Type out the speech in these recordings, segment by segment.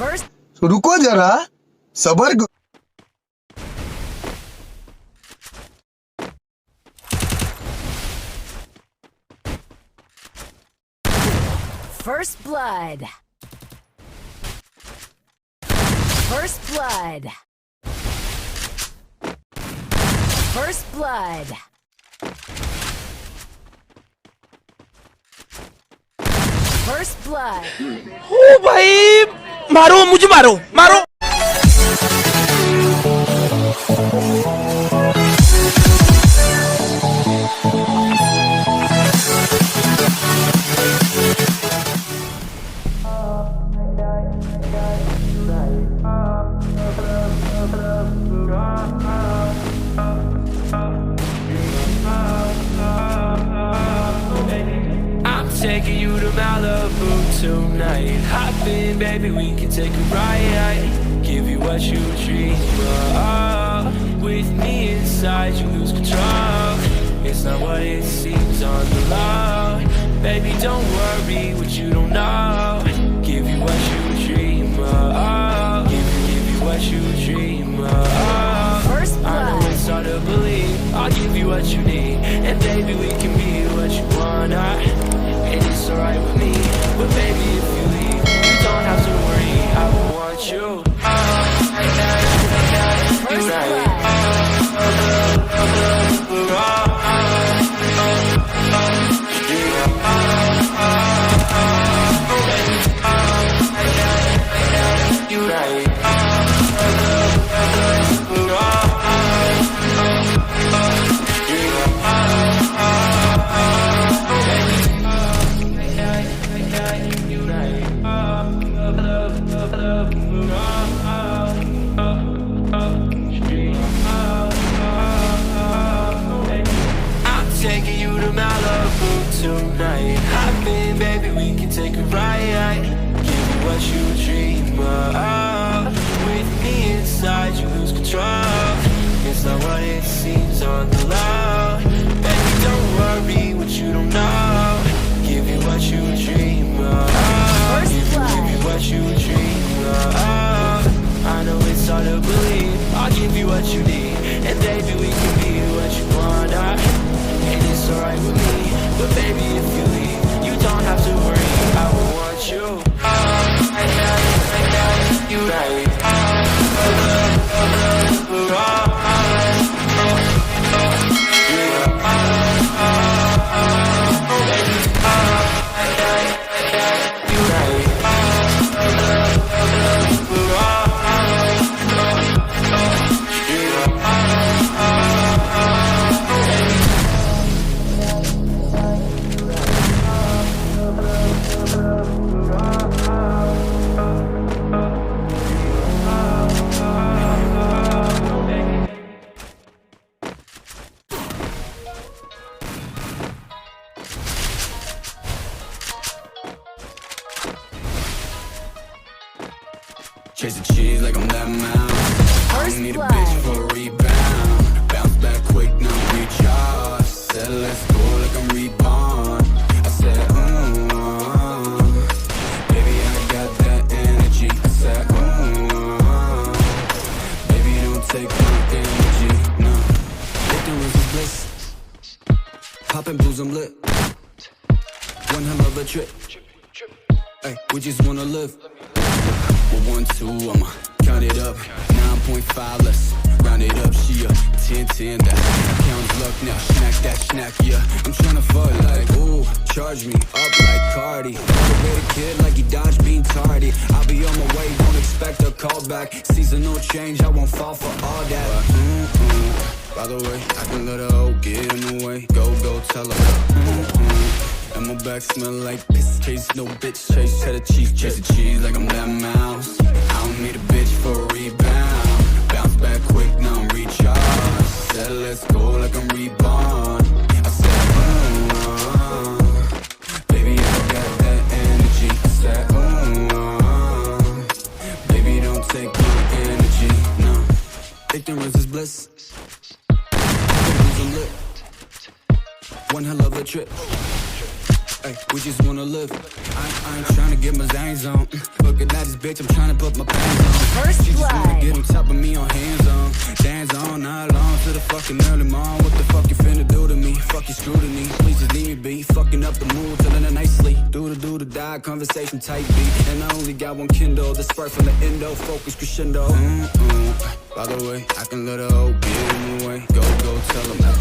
रुको जरा सबर करो। First blood. First blood. First blood. First blood. ओ भाई मारो मुझे मारो मारो। Taking you to Malibu tonight. Hop in, baby, we can take a ride. Give you what you dream of. With me inside, you lose control. It's not what it seems on the low. Baby, don't worry what you don't know. Give you what you dream of. Give you what you dream of. I know it's hard to believe. I'll give you what you need, and baby, we can be what you want. And it's alright with me. But baby, if you leave, you don't have to worry. I want you. Taking you to Malibu tonight. Hop in, baby, we can take a ride. Give you what you dream of. With me inside, you lose control. It's not what it seems on the low. Baby, don't worry what you don't know. Give you what you dream of. Give you what you dream of. I know it's hard to believe. I'll give you what you need, and baby, we can be what you want. And it's alright with me. But baby, if you leave, you don't have to worry. I want you. You right. Chasing cheese like I'm that mouse. I don't need a bitch for a rebound. Bounce back quick, now recharge. Said let's go like I'm reborn. I said, baby, I got that energy. I said, baby, don't take my energy, no. Ignorance is bliss. Poppin' blues, I'm lit. One hell of a trip. Hey, we just wanna live. Well, 1, 2, I'ma count it up. 9.5, let's round it up. She a 10, that counts luck now. Snack that snack, yeah. I'm tryna fuck like, ooh, charge me up like Cardi. Motivated kid like he dodged being tardy. I'll be on my way, don't expect a call back. Seasonal change, I won't fall for all that. By the way, I can let her hoe get in the way. Go, tell her. And my back smell like piss. Chase no bitch, chase cheddar cheese. Chasing cheese like I'm that mouse. I don't need a bitch for a rebound. Bounce back quick, now I'm recharged. Said let's go like I'm reborn. I said, baby, I got that energy. I said, baby, don't take my energy, no. Ignorance is bliss. One hell of a trip. Hey, we just wanna live. I ain't tryna get my zangs on. Looking at this bitch, I'm tryna put my pants on. First She just wanna blood. get on top of me on hands on. Dance on, not long to the fucking early morning. What the fuck you finna do to me? Fuck your scrutiny. Please just leave me be. Fucking up the mood, telling a nice sleep. Do the die, conversation type beat. And I only got one Kindle, the spark from the endo. Focus crescendo. By the way, I can let her hoe get in the way. Go, tell them that.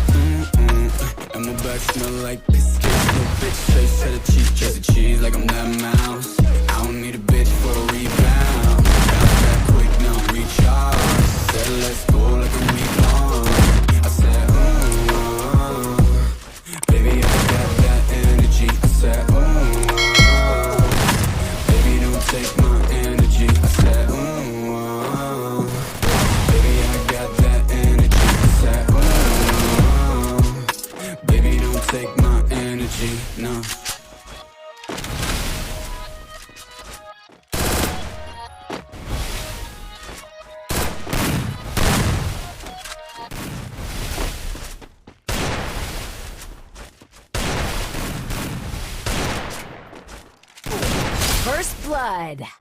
And my back smell like biscuits. No bitch face to the cheese, Jersey cheese like I'm that mouse. I don't need a bitch for a rebound. Bounce back quick, now recharge. Said let's go like a week long. I said, baby, I got that energy. I said, baby, don't take my energy. I said, baby, I got that energy. I said, baby, don't take my energy, no. First blood.